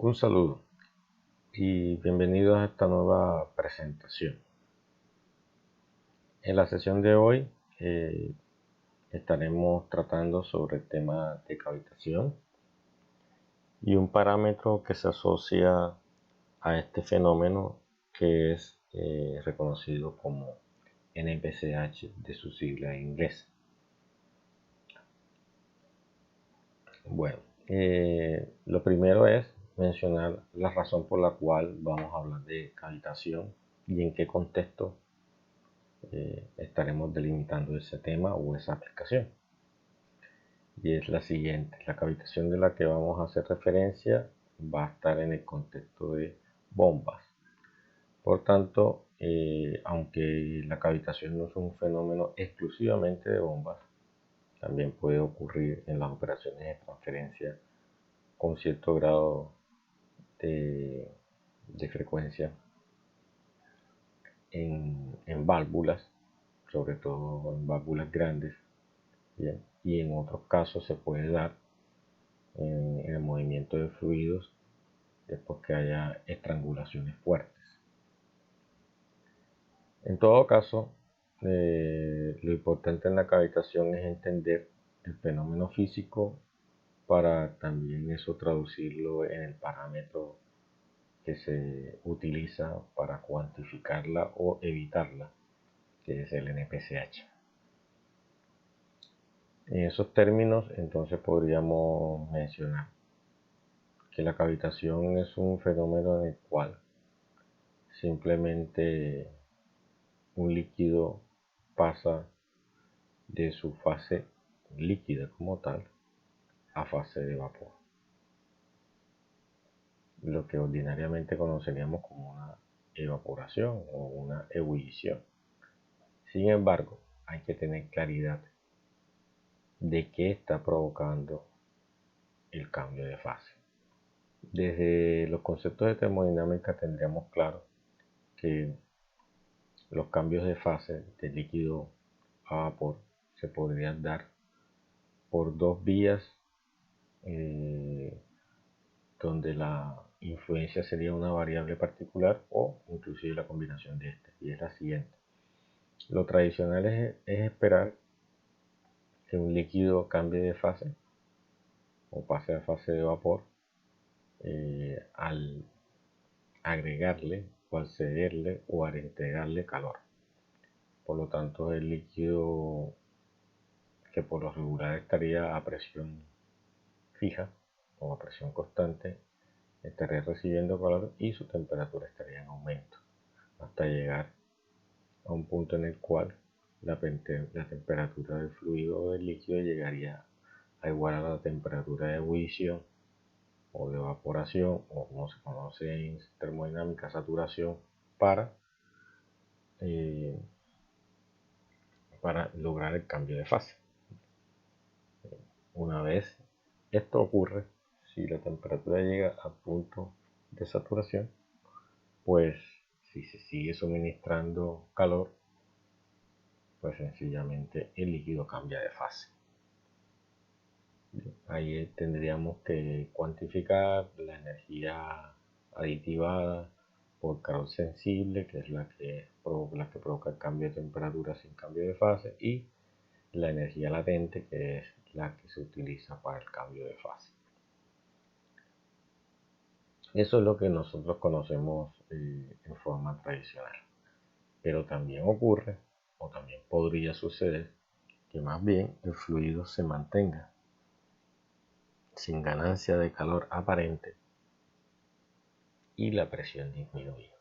Un saludo y bienvenidos a esta nueva presentación. En la sesión de hoy estaremos tratando sobre el tema de cavitación y un parámetro que se asocia a este fenómeno que es reconocido como NPCH de su sigla en inglés. Bueno, lo primero es mencionar la razón por la cual vamos a hablar de cavitación y en qué contexto estaremos delimitando ese tema o esa aplicación. Y es la siguiente: la cavitación de la que vamos a hacer referencia va a estar en el contexto de bombas. Por tanto, aunque la cavitación no es un fenómeno exclusivamente de bombas, también puede ocurrir en las operaciones de transferencia con cierto grado de frecuencia en válvulas, sobre todo en válvulas grandes, ¿bien? Y en otros casos se puede dar en el movimiento de fluidos después que haya estrangulaciones fuertes. En todo caso, lo importante en la cavitación es entender el fenómeno físico para también eso traducirlo en el parámetro que se utiliza para cuantificarla o evitarla, que es el NPCH. En esos términos, entonces podríamos mencionar que la cavitación es un fenómeno en el cual simplemente un líquido pasa de su fase líquida como tal a fase de vapor, lo que ordinariamente conoceríamos como una evaporación o una ebullición. Sin embargo, hay que tener claridad de qué está provocando el cambio de fase. Desde los conceptos de termodinámica tendríamos claro que los cambios de fase de líquido a vapor se podrían dar por dos vías, donde la influencia sería una variable particular o inclusive la combinación de estas, y es la siguiente. Lo tradicional es esperar que un líquido cambie de fase o pase a fase de vapor al agregarle o al cederle o al entregarle calor. Por lo tanto, el líquido, que por lo regular estaría a presión fija o a presión constante, estaría recibiendo calor y su temperatura estaría en aumento hasta llegar a un punto en el cual la temperatura del fluido o del líquido llegaría a igualar a la temperatura de ebullición o de evaporación, o como se conoce en termodinámica, saturación, para lograr el cambio de fase. Una vez esto ocurre, si la temperatura llega a punto de saturación, pues si se sigue suministrando calor, pues sencillamente el líquido cambia de fase. Ahí tendríamos que cuantificar la energía aditivada por calor sensible, que es la que provoca el cambio de temperatura sin cambio de fase, y la energía latente, que es la que se utiliza para el cambio de fase. Eso es lo que nosotros conocemos en forma tradicional. Pero también ocurre, o también podría suceder, que más bien el fluido se mantenga sin ganancia de calor aparente y la presión disminuye.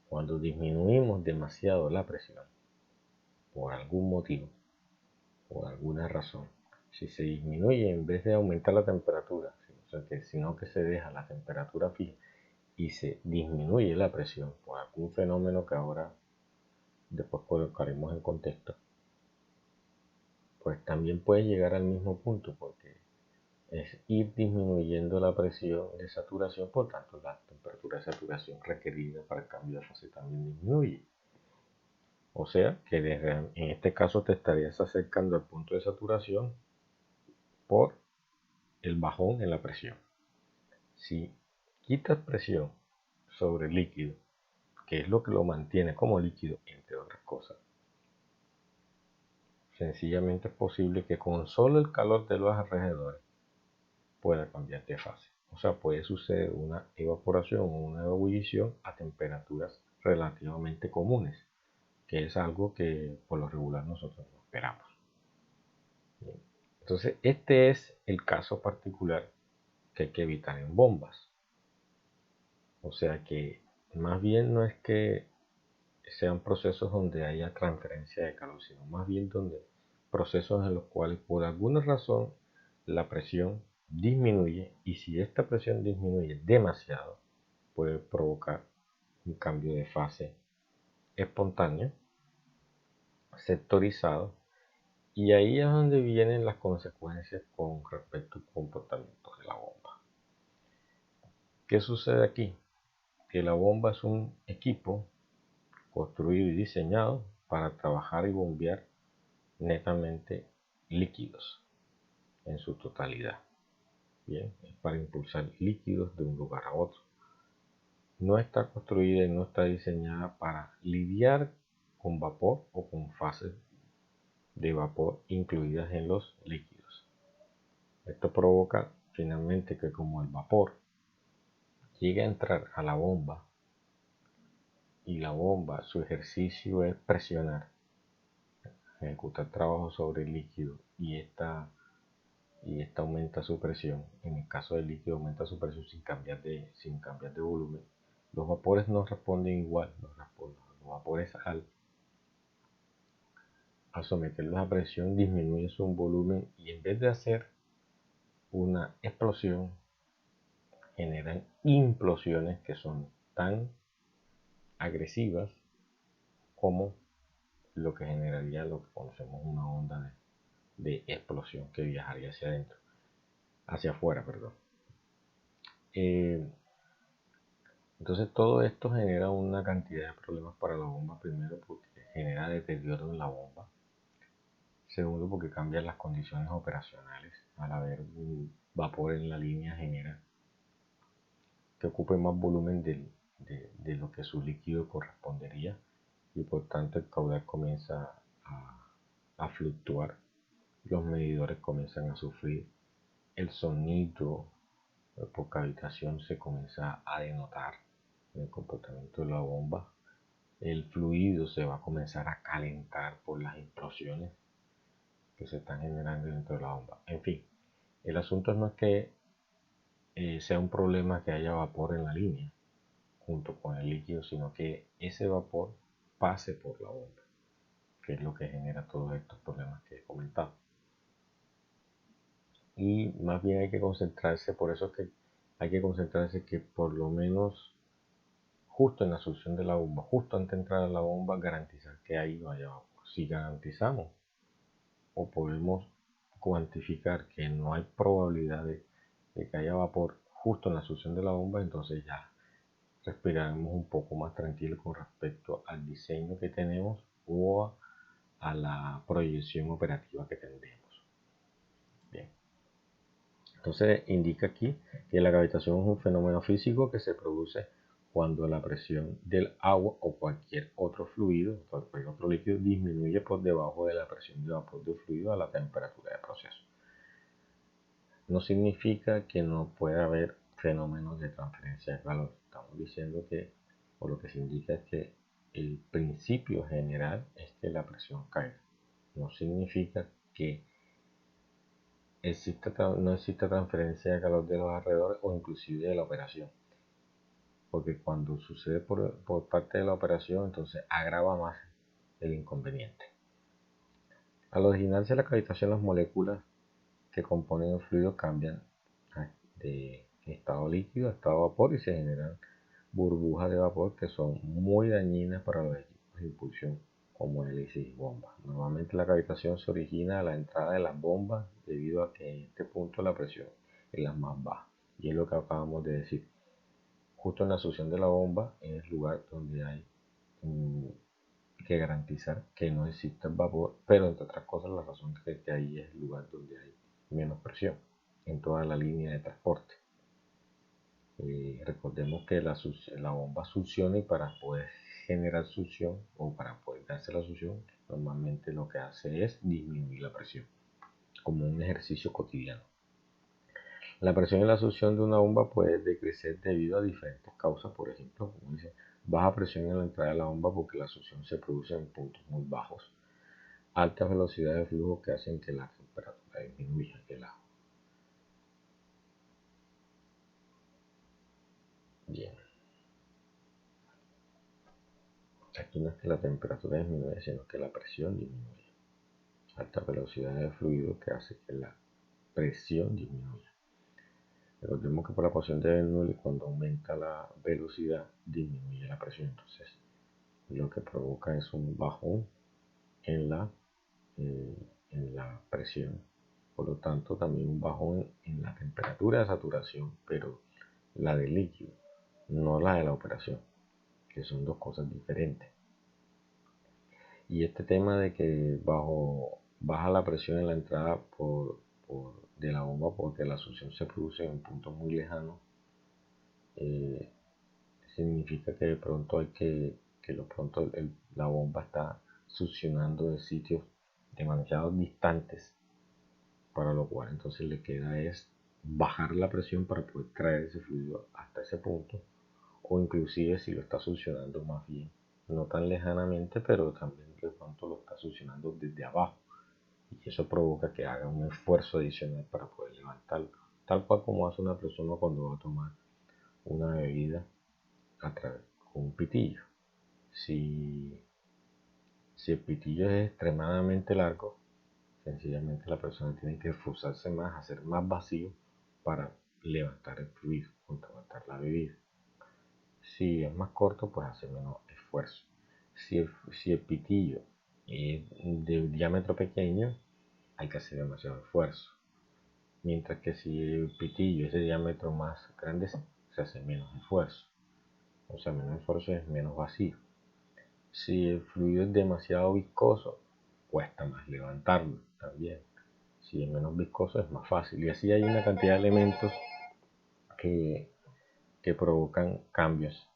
Cuando disminuimos demasiado la presión, por algún motivo, por alguna razón, si se disminuye en vez de aumentar la temperatura, sino que se deja la temperatura fija y se disminuye la presión por algún fenómeno que ahora después colocaremos en contexto, pues también puede llegar al mismo punto, porque es ir disminuyendo la presión de saturación, por tanto la temperatura de saturación requerida para el cambio de fase también disminuye. O sea que en este caso te estarías acercando al punto de saturación por el bajón en la presión. Si quitas presión sobre el líquido, que es lo que lo mantiene como líquido, entre otras cosas, sencillamente es posible que con solo el calor de los alrededores pueda cambiar de fase. O sea, puede suceder una evaporación o una ebullición a temperaturas relativamente comunes, que es algo que por lo regular nosotros no esperamos. Bien. Entonces, este es el caso particular que hay que evitar en bombas. O sea que más bien no es que sean procesos donde haya transferencia de calor, sino más bien donde procesos en los cuales por alguna razón la presión disminuye, y si esta presión disminuye demasiado puede provocar un cambio de fase espontáneo, sectorizado, y ahí es donde vienen las consecuencias con respecto al comportamiento de la bomba. ¿Qué sucede aquí? Que la bomba es un equipo construido y diseñado para trabajar y bombear netamente líquidos en su totalidad. Bien, es para impulsar líquidos de un lugar a otro. No está construida y no está diseñada para lidiar con vapor o con fases de vapor incluidas en los líquidos. Esto provoca finalmente que como el vapor llegue a entrar a la bomba y la bomba, su ejercicio es presionar, ejecutar trabajo sobre el líquido, y esta aumenta su presión. En el caso del líquido aumenta su presión sin cambiar de volumen. Los vapores no responden igual. Los vapores al someterlos a presión disminuyen su volumen, y en vez de hacer una explosión generan implosiones que son tan agresivas como lo que generaría lo que conocemos una onda de explosión que viajaría hacia adentro, hacia afuera, perdón. Entonces todo esto genera una cantidad de problemas para la bomba. Primero, porque genera deterioro en la bomba. Segundo, porque cambia las condiciones operacionales. Al haber un vapor en la línea genera que ocupe más volumen de lo que su líquido correspondería, y por tanto el caudal comienza a fluctuar. Los medidores comienzan a sufrir. El sonido por cavitación se comienza a denotar en el comportamiento de la bomba. El fluido se va a comenzar a calentar por las implosiones que se están generando dentro de la bomba. En fin, el asunto no es que sea un problema que haya vapor en la línea junto con el líquido, sino que ese vapor pase por la bomba, que es lo que genera todos estos problemas que he comentado. Y más bien hay que concentrarse, por eso es que hay que concentrarse que por lo menos justo en la succión de la bomba, justo antes de entrar a la bomba, garantizar que ahí no haya vapor. Si garantizamos o podemos cuantificar que no hay probabilidad de que haya vapor justo en la succión de la bomba, entonces ya respiraremos un poco más tranquilo con respecto al diseño que tenemos o a la proyección operativa que tendremos. Bien. Entonces indica aquí que la cavitación es un fenómeno físico que se produce cuando la presión del agua o cualquier otro fluido, cualquier otro líquido, disminuye por debajo de la presión de vapor del fluido a la temperatura de proceso. No significa que no pueda haber fenómenos de transferencia de calor. Estamos diciendo que, o lo que se indica es que el principio general es que la presión caiga. No significa que no exista transferencia de calor de los alrededores o inclusive de la operación, porque cuando sucede por parte de la operación, entonces agrava más el inconveniente. Al originarse la cavitación, las moléculas que componen el fluido cambian de estado líquido a estado vapor y se generan burbujas de vapor que son muy dañinas para los equipos de impulsión como hélices y bombas. Normalmente la cavitación se origina a la entrada de las bombas debido a que en este punto la presión es la más baja, y es lo que acabamos de decir. Justo en la succión de la bomba es el lugar donde hay que garantizar que no exista vapor, pero entre otras cosas la razón es que ahí es el lugar donde hay menos presión en toda la línea de transporte. Recordemos que la bomba succiona, y para poder generar succión o para poder darse la succión, normalmente lo que hace es disminuir la presión, como un ejercicio cotidiano. La presión y la succión de una bomba puede decrecer debido a diferentes causas. Por ejemplo, como dice, baja presión en la entrada de la bomba porque la succión se produce en puntos muy bajos. Altas velocidades de flujo que hacen que la temperatura disminuya. Bien. Aquí no es que la temperatura disminuya, sino que la presión disminuye. Alta velocidad de fluido que hace que la presión disminuya. Recordemos que por la posición de Bernoulli, cuando aumenta la velocidad, disminuye la presión. Entonces, lo que provoca es un bajón en la presión. Por lo tanto, también un bajón en la temperatura de saturación, pero la del líquido, no la de la operación, que son dos cosas diferentes. Y este tema de que baja la presión en la entrada de la bomba porque la succión se produce en puntos muy lejanos, significa que de pronto la bomba está succionando de sitios demasiado distantes, para lo cual entonces le queda es bajar la presión para poder traer ese fluido hasta ese punto, o inclusive si lo está succionando más bien, no tan lejanamente, pero también de pronto lo está succionando desde abajo, y eso provoca que haga un esfuerzo adicional para poder levantarlo, tal cual como hace una persona cuando va a tomar una bebida con un pitillo. Si el pitillo es extremadamente largo, sencillamente la persona tiene que esforzarse más, hacer más vacío para levantar el fluido, levantar la bebida. Si es más corto, pues hace menos esfuerzo. Si el pitillo es de diámetro pequeño, hay que hacer demasiado esfuerzo. Mientras que si el pitillo es de diámetro más grande, se hace menos esfuerzo. O sea, menos esfuerzo es menos vacío. Si el fluido es demasiado viscoso, cuesta más levantarlo también. Si es menos viscoso, es más fácil. Y así hay una cantidad de elementos que provocan cambios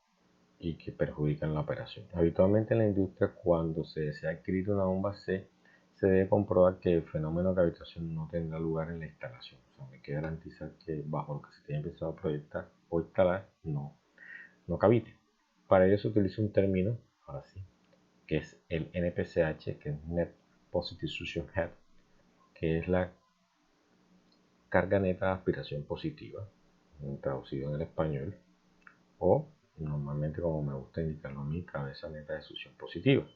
y que perjudican la operación. Habitualmente en la industria, cuando se desea adquirir una bomba C, se debe comprobar que el fenómeno de cavitación no tendrá lugar en la instalación. O sea, hay que garantizar que bajo lo que se tiene pensado proyectar o instalar no cavite. Para ello se utiliza un término, ahora sí, que es el NPCH, que es Net Positive Suction Head, que es la carga neta de aspiración positiva, traducido en el español, o normalmente, como me gusta indicarlo a mí, cabeza neta de succión positiva.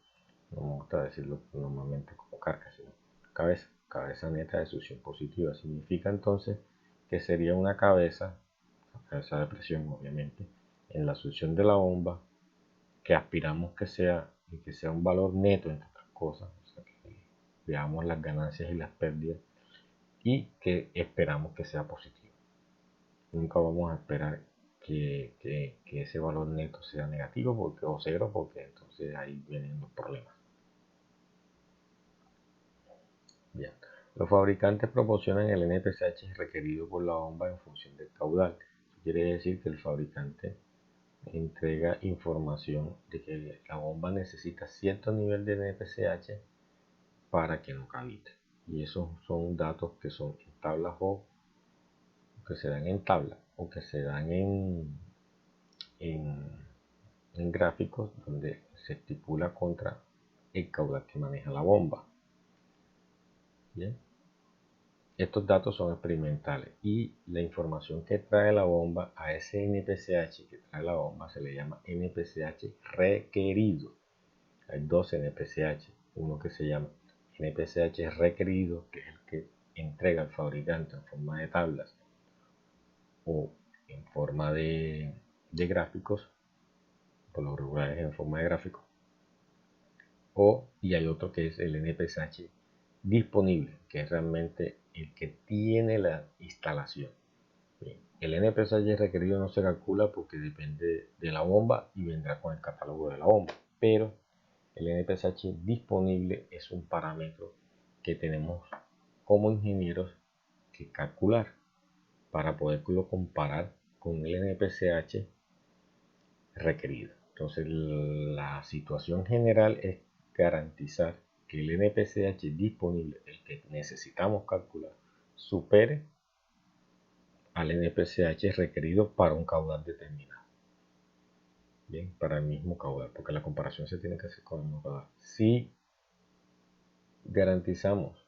No me gusta decirlo normalmente como carga, sino cabeza neta de succión positiva. Significa entonces que sería una cabeza de presión, obviamente, en la succión de la bomba, que aspiramos que sea un valor neto, entre otras cosas, o sea, que veamos las ganancias y las pérdidas, y que esperamos que sea positivo. Nunca vamos a esperar que ese valor neto sea negativo o cero, porque entonces ahí vienen los problemas. Bien. Los fabricantes proporcionan el NPCH requerido por la bomba en función del caudal. Eso quiere decir que el fabricante entrega información de que la bomba necesita cierto nivel de NPCH para que no cavite. Y esos son datos que son en tablas o que se dan en tabla o que se dan en gráficos donde se estipula contra el caudal que maneja la bomba. Bien. Estos datos son experimentales y la información que trae la bomba a ese NPCH que trae la bomba se le llama NPCH requerido. Hay dos NPCH, uno que se llama NPCH requerido, que es el que entrega el fabricante en forma de tablas o en forma de gráficos, por lo regular es en forma de gráfico, y hay otro que es el NPCH disponible, que es realmente el que tiene la instalación. Bien, el NPCH requerido no se calcula porque depende de la bomba y vendrá con el catálogo de la bomba, pero el NPCH disponible es un parámetro que tenemos como ingenieros que calcular para poderlo comparar con el NPCH requerido. Entonces la situación general es garantizar que el NPCH disponible, el que necesitamos calcular, supere al NPCH requerido para un caudal determinado. Bien, para el mismo caudal, porque la comparación se tiene que hacer con el mismo caudal. Si garantizamos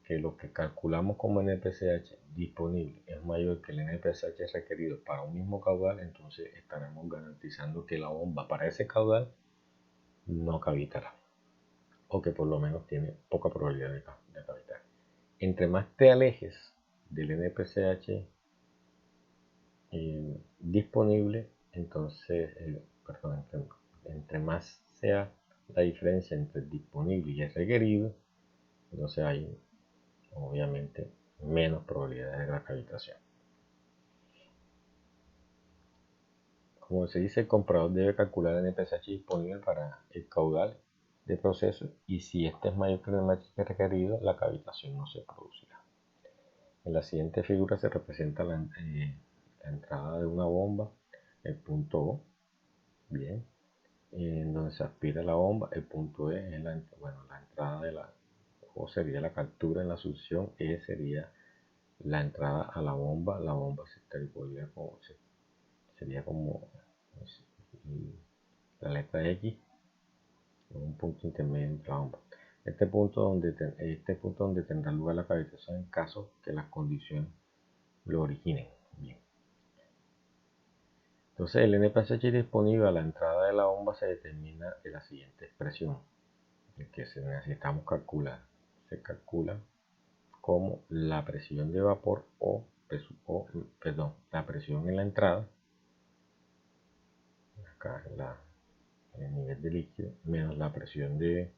que lo que calculamos como NPCH disponible es mayor que el NPCH requerido para un mismo caudal, entonces estaremos garantizando que la bomba para ese caudal no cavitará, o que por lo menos tiene poca probabilidad de cavitar. Entre más te alejes del NPCH disponible, entonces, entre más sea la diferencia entre el disponible y el requerido, entonces hay obviamente menos probabilidades de la cavitación. Como se dice, el comprador debe calcular el NPCH disponible para el caudal de proceso, y si este es mayor que el NPCH requerido, la cavitación no se producirá. En la siguiente figura se representa la entrada de una bomba, el punto O, bien, en donde se aspira la bomba. El punto E es la entrada de la O, sería la captura en la succión. E sería la entrada a la bomba. La bomba sería como la letra X, un punto intermedio entre la bomba. Este punto donde tendrá lugar la cavitación en caso que las condiciones lo originen. Bien. Entonces el NPCH disponible a la entrada de la bomba se determina en la siguiente expresión, que necesitamos calcular. Se calcula como la presión de vapor la presión en la entrada, acá en el nivel de líquido, menos la presión de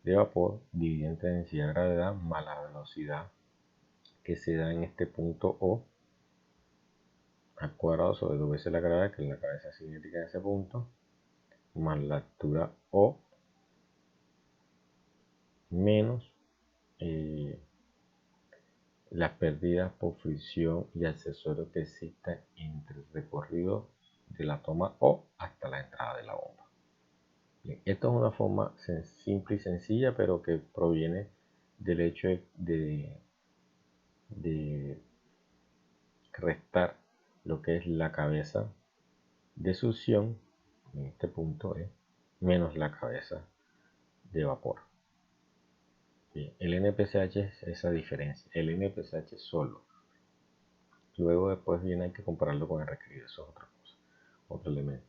vapor dividido entre densidad de gravedad más la velocidad que se da en este punto O al cuadrado sobre 2 veces la gravedad, que es la cabeza cinética en ese punto, más la altura O menos las pérdidas por fricción y accesorios que existan entre el recorrido de la toma O hasta la entrada de la bomba. Bien, esto es una forma simple y sencilla, pero que proviene del hecho de restar lo que es la cabeza de succión, en este punto E, menos la cabeza de vapor. Bien, el NPCH es esa diferencia, el NPCH solo. Luego después hay que compararlo con el requerido, eso es otra cosa, otro elemento.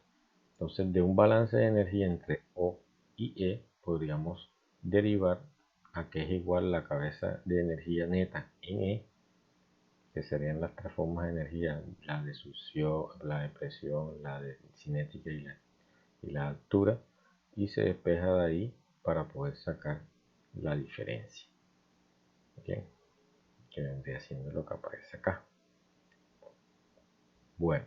Entonces, de un balance de energía entre O y E podríamos derivar a que es igual la cabeza de energía neta en E, que serían las tres formas de energía, la de succión, la de presión, la de cinética y la altura, y se despeja de ahí para poder sacar la diferencia. Bien, que vendría siendo lo que aparece acá. Bueno,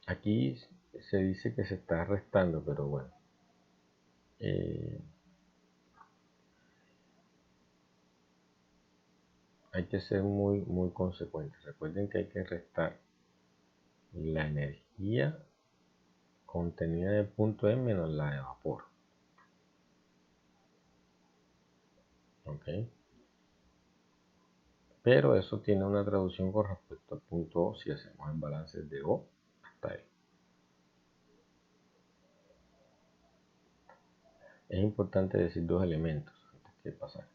aquí se dice que se está restando, pero bueno, hay que ser muy consecuentes. Recuerden que hay que restar la energía contenida en el punto E menos la de vapor. ¿Ok? Pero eso tiene una traducción con respecto al punto O si hacemos en balances de O hasta E. Es importante decir dos elementos antes de pasar.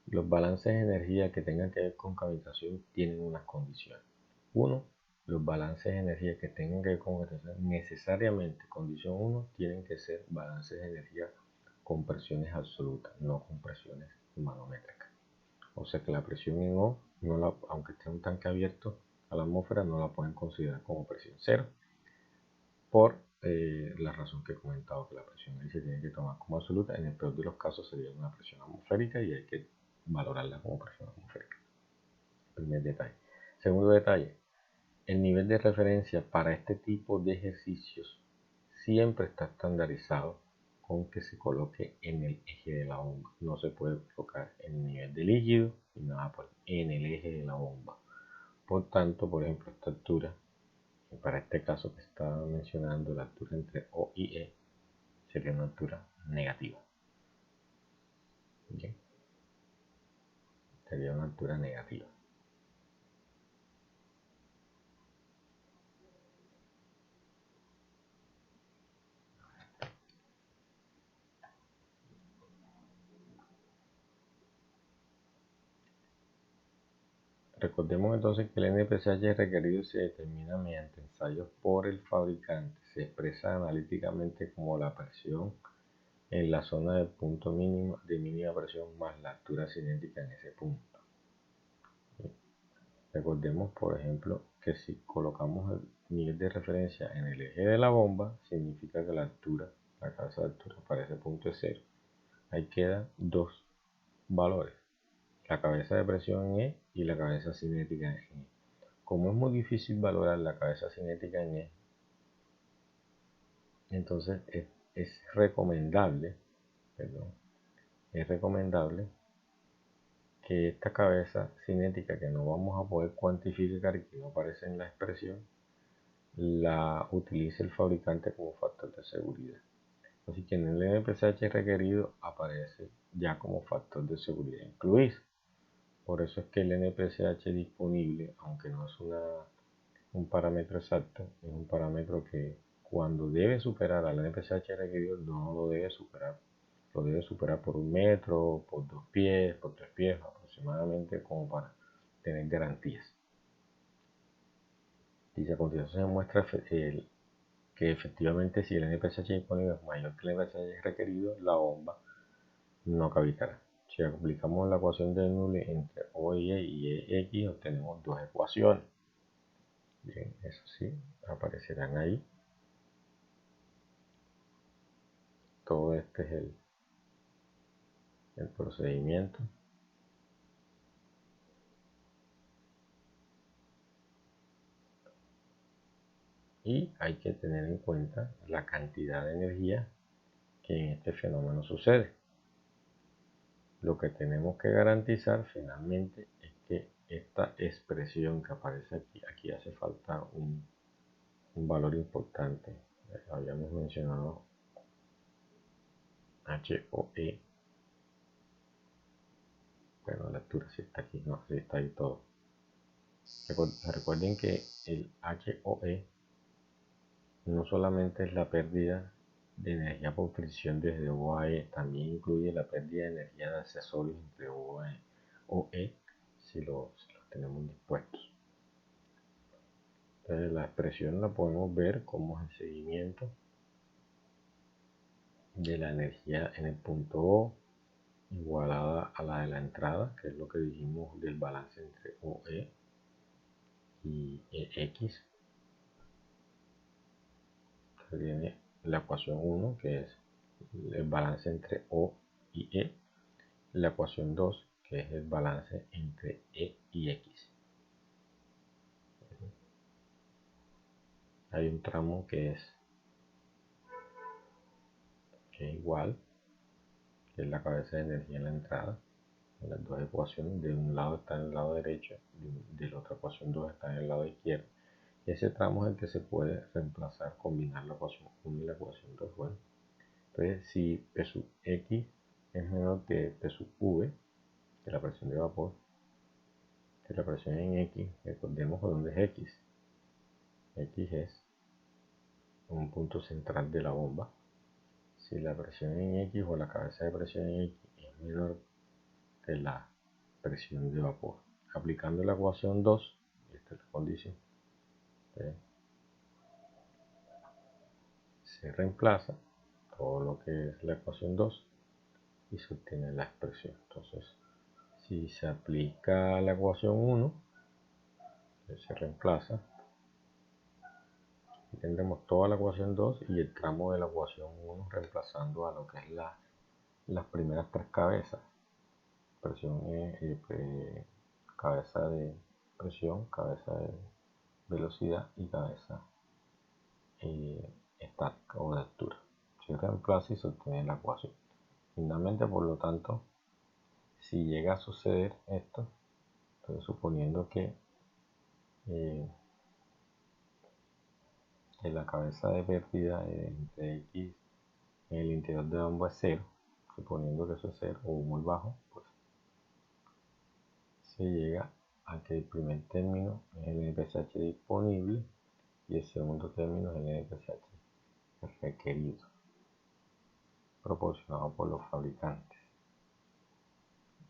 Los balances de energía que tengan que ver con cavitación tienen unas condiciones. Uno, los balances de energía que tengan que ver con cavitación necesariamente, condición 1, tienen que ser balances de energía con presiones absolutas, no con presiones manométricas. O sea que la presión en O, aunque esté en un tanque abierto a la atmósfera, no la pueden considerar como presión cero, por la razón que he comentado, que la presión ahí se tiene que tomar como absoluta. En el peor de los casos sería una presión atmosférica y hay que valorarla como presión atmosférica. Primer detalle. Segundo detalle, el nivel de referencia para este tipo de ejercicios siempre está estandarizado con que se coloque en el eje de la bomba. No se puede colocar en el nivel de líquido ni nada por en el eje de la bomba, por tanto, por ejemplo, esta altura, para este caso que estaba mencionando, la altura entre O y E sería una altura negativa. ¿Bien? Sería una altura negativa. Recordemos entonces que el NPCH requerido se determina mediante ensayos por el fabricante. Se expresa analíticamente como la presión en la zona del punto mínimo de mínima presión más la altura cinética en ese punto. Recordemos, por ejemplo, que si colocamos el nivel de referencia en el eje de la bomba, significa que la cabeza de altura para ese punto es 0. Ahí quedan dos valores, la cabeza de presión en E y la cabeza cinética en E. Como es muy difícil valorar la cabeza cinética en E, entonces es recomendable que esta cabeza cinética que no vamos a poder cuantificar y que no aparece en la expresión, la utilice el fabricante como factor de seguridad. Así que en el NPCH requerido aparece ya como factor de seguridad incluido. Por eso es que el NPCH disponible, aunque no es un parámetro exacto, es un parámetro que cuando debe superar al NPCH requerido no lo debe superar. Lo debe superar por 1 metro, por 2 pies, por 3 pies aproximadamente, como para tener garantías. Y a continuación se muestra que efectivamente si el NPCH disponible es mayor que el NPCH requerido, la bomba no cavitará. Si aplicamos la ecuación de Newton entre O y E y EX, obtenemos dos ecuaciones. Bien, eso sí, aparecerán ahí. Todo este es el procedimiento. Y hay que tener en cuenta la cantidad de energía que en este fenómeno sucede. Lo que tenemos que garantizar finalmente es que esta expresión que aparece aquí hace falta un valor importante. Habíamos mencionado HOE. Bueno, la altura sí está aquí, no, sí está ahí todo. Recuerden que el HOE no solamente es la pérdida de energía por fricción desde O a E, también incluye la pérdida de energía de accesorios entre O E si los tenemos dispuestos. Entonces la expresión la podemos ver como el seguimiento de la energía en el punto O igualada a la de la entrada, que es lo que dijimos del balance entre OE y EX. Viene la ecuación 1, que es el balance entre O y E, la ecuación 2, que es el balance entre E y X. Hay un tramo que es igual, que es la cabeza de energía en la entrada. En las dos ecuaciones, de un lado está en el lado derecho, de la otra ecuación 2 está en el lado izquierdo. Ese tramo es el que se puede reemplazar, combinar la ecuación 1 y la ecuación 2. Bueno, entonces si P sub X es menor que P sub V, que la presión de vapor, que la presión en X, recordemos dónde es X. X es un punto central de la bomba. Si la presión en X o la cabeza de presión en X es menor que la presión de vapor, aplicando la ecuación 2, esta es la condición, se reemplaza todo lo que es la ecuación 2 y se obtiene la expresión. Entonces, si se aplica la ecuación 1, se reemplaza y tendremos toda la ecuación 2 y el tramo de la ecuación 1 reemplazando a lo que es las primeras tres cabezas: presión cabeza de presión, cabeza de velocidad y cabeza estática o de altura. Se reemplaza y se obtiene la ecuación. Finalmente, por lo tanto, si llega a suceder esto, estoy suponiendo que que la cabeza de pérdida entre X en el interior de la bomba es 0, suponiendo que eso es 0 o muy bajo, pues se llega a que el primer término es el NPSH disponible y el segundo término es el NPSH requerido, proporcionado por los fabricantes.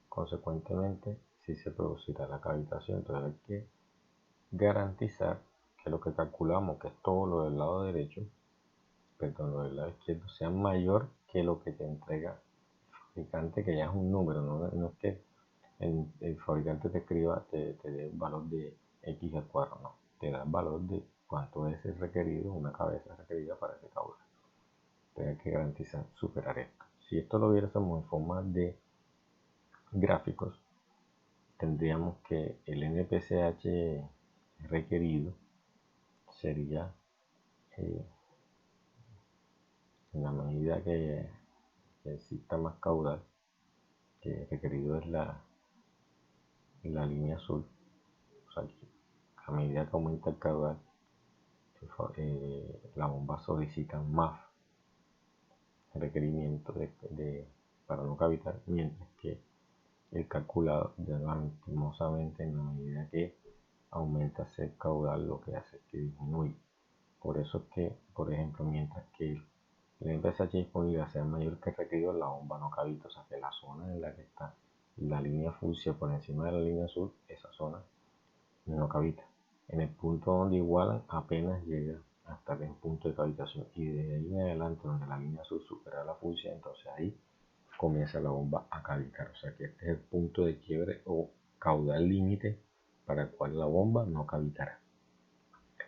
Consecuentemente, si se producirá la cavitación, entonces hay que garantizar que lo que calculamos, que es todo lo del lado derecho, perdón, lo del lado izquierdo, sea mayor que lo que te entrega el fabricante, que ya es un número, no es que el fabricante te escriba, te dé un valor de X al cuadrado, no, te da el valor de cuánto es el requerido, una cabeza requerida para ese caudal. Entonces hay que garantizar superar esto. Si esto lo viéramos en forma de gráficos, tendríamos que el NPSH requerido sería en la medida que exista más caudal, que requerido es la línea azul, o sea, a medida que aumenta el caudal, la bomba solicita más requerimientos para no cavitar, mientras que el calculado, lastimosamente, en la medida que aumenta ese caudal, lo que hace es que disminuye. Por eso es que, por ejemplo, mientras que el NPSH disponible sea mayor que el requerido, la bomba no cavita, o sea que la zona en la que está la línea fucsia por encima de la línea azul, esa zona no cavita. En el punto donde igualan apenas llega hasta el punto de cavitación, y desde ahí en adelante donde la línea azul supera la fucsia, entonces ahí comienza la bomba a cavitar. O sea que este es el punto de quiebre o caudal límite para el cual la bomba no cavitará.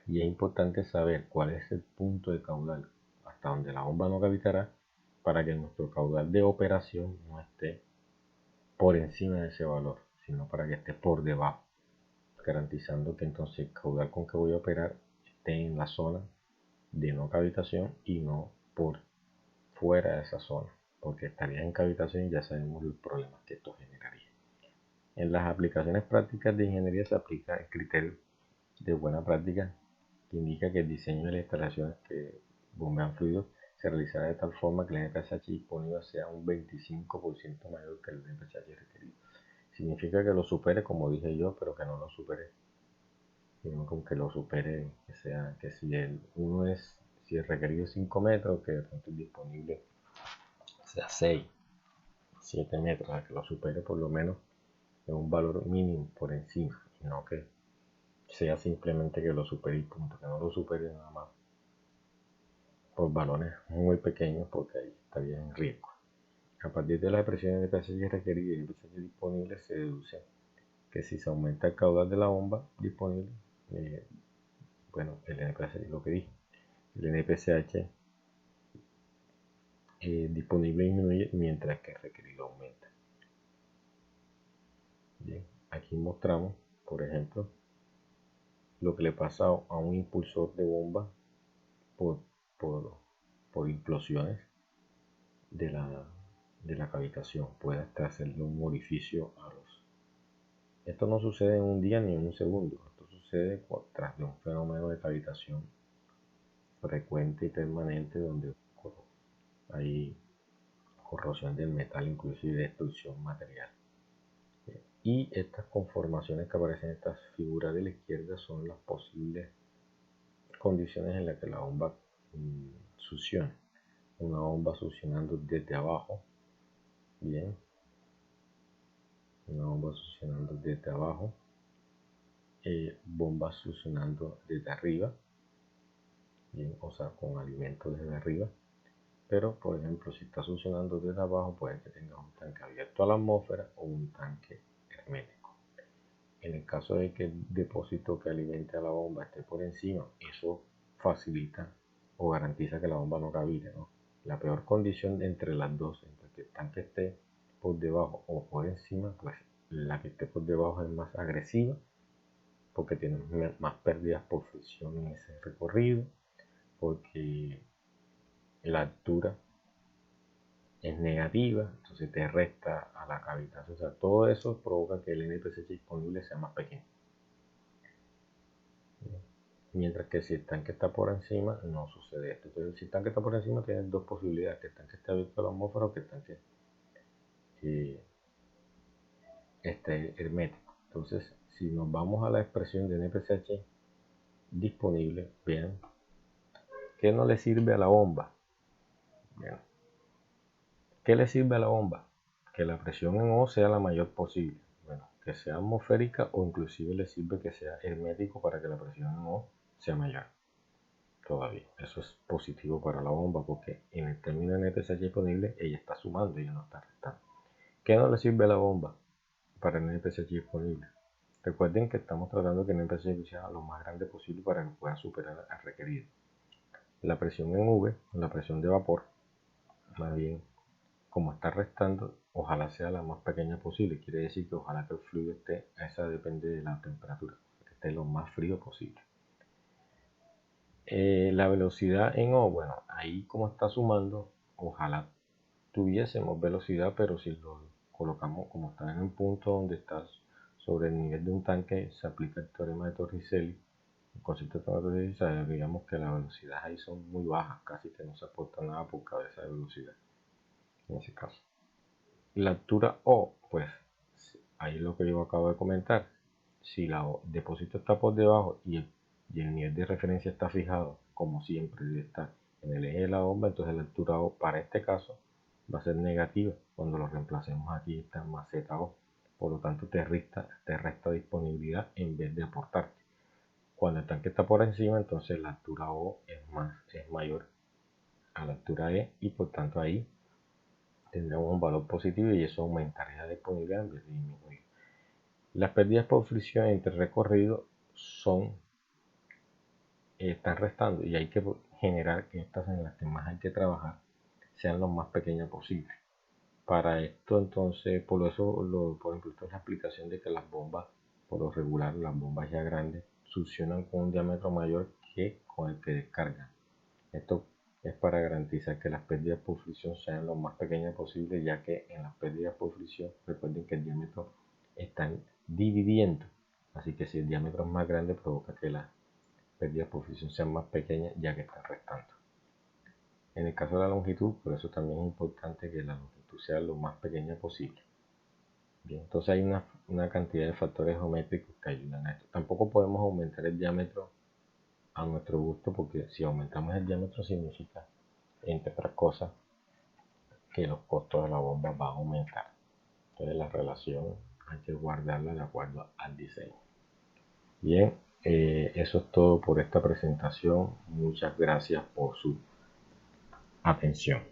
Y es importante saber cuál es el punto de caudal hasta donde la bomba no cavitará para que nuestro caudal de operación no esté por encima de ese valor, sino para que esté por debajo, garantizando que entonces el caudal con que voy a operar esté en la zona de no cavitación y no por fuera de esa zona, porque estaría en cavitación y ya sabemos los problemas que esto generaría. En las aplicaciones prácticas de ingeniería se aplica el criterio de buena práctica, que indica que el diseño de las instalaciones que bombean fluidos se realizará de tal forma que el NPSH disponible sea un 25% mayor que el NPSH requerido. Significa que lo supere, como dije yo, pero que no lo supere, sino como que lo supere, que sea que si el requerido es 5 metros, que de pronto el disponible sea 6, 7 metros, o sea, que lo supere por lo menos en un valor mínimo por encima, y no que sea simplemente que lo supere y punto, que no lo supere nada más por valores muy pequeños, porque ahí estaría en riesgo. A partir de las expresiones de PSI requeridas y PSI disponible, se deduce que si se aumenta el caudal de la bomba disponible, bueno, el NPSH, lo que dije, el NPSH disponible disminuye mientras que el requerido aumenta. Bien, aquí mostramos, por ejemplo, lo que le pasa a un impulsor de bomba por, por implosiones de la cavitación. Puede hasta hacerle un orificio a los. Esto no sucede en un día ni en un segundo. Esto sucede tras de un fenómeno de cavitación frecuente y permanente donde hay corrosión del metal, inclusive destrucción material. Y estas conformaciones que aparecen en estas figuras de la izquierda son las posibles condiciones en las que la bomba succiona. Una bomba succionando desde abajo, bien, una bomba succionando desde abajo, bombas succionando desde arriba, bien, o sea, con alimento desde arriba. Pero, por ejemplo, si está succionando desde abajo, puede que tenga un tanque abierto a la atmósfera o un tanque hermético. En el caso de que el depósito que alimente a la bomba esté por encima, eso facilita o garantiza que la bomba no cavite, ¿no? La peor condición entre las dos, entre que el tanque esté por debajo o por encima, pues la que esté por debajo es más agresiva porque tiene más pérdidas por fricción en ese recorrido, porque la altura es negativa, entonces te resta a la cavitación. O sea, todo eso provoca que el NPSH disponible sea más pequeño. Mientras que si el tanque está por encima, no sucede esto. Entonces, si el tanque está por encima, tienes dos posibilidades: que el tanque esté abierto a la atmósfera o que el tanque esté hermético. Entonces, si nos vamos a la expresión de NPCH disponible, vean, ¿qué no le sirve a la bomba? Bien. ¿Qué le sirve a la bomba? Que la presión en O sea la mayor posible. Bueno, que sea atmosférica, o inclusive le sirve que sea hermético para que la presión en O sea mayor. Todavía. Eso es positivo para la bomba, porque en el término de NPCH disponible ella está sumando, ella no está restando. ¿Qué no le sirve a la bomba para el NPCH disponible? Recuerden que estamos tratando que el NPCH sea lo más grande posible para que pueda superar al requerido. La presión en V, la presión de vapor, más bien, como está restando, ojalá sea la más pequeña posible. Quiere decir que ojalá que el fluido esté, esa depende de la temperatura, que esté lo más frío posible. La velocidad en O, bueno, ahí como está sumando, ojalá tuviésemos velocidad, pero si lo colocamos como está en un punto donde está sobre el nivel de un tanque, se aplica el teorema de Torricelli. El concepto de Torricelli, digamos que las velocidades ahí son muy bajas, casi que no se aporta nada por cabeza de velocidad en ese caso. La altura O, pues ahí es lo que yo acabo de comentar. Si el depósito está por debajo y el nivel de referencia está fijado, como siempre debe estar en el eje de la bomba, entonces la altura O para este caso va a ser negativa. Cuando lo reemplacemos aquí está más ZO, por lo tanto te resta disponibilidad en vez de aportarte. Cuando el tanque está por encima, entonces la altura O es mayor a la altura E, y por tanto ahí tendremos un valor positivo y eso aumentaría la disponibilidad en vez de disminuir. Las pérdidas por fricción entre recorrido están restando, y hay que generar que estas en las que más hay que trabajar sean lo más pequeñas posible. Para esto, entonces, por ejemplo, esta es la explicación de que las bombas, por lo regular, las bombas ya grandes, succionan con un diámetro mayor que con el que descargan. Esto es para garantizar que las pérdidas por fricción sean lo más pequeñas posible, ya que en las pérdidas por fricción, recuerden que el diámetro están dividiendo, así que si el diámetro es más grande, provoca que las pérdidas por fricción sean más pequeñas, ya que están restando. En el caso de la longitud, por eso también es importante que la longitud sea lo más pequeña posible. Bien, entonces hay una cantidad de factores geométricos que ayudan a esto. Tampoco podemos aumentar el diámetro a nuestro gusto, porque si aumentamos el diámetro significa, entre otras cosas, que los costos de la bomba van a aumentar. Entonces la relación hay que guardarla de acuerdo al diseño. Bien, eso es todo por esta presentación. Muchas gracias por su atención.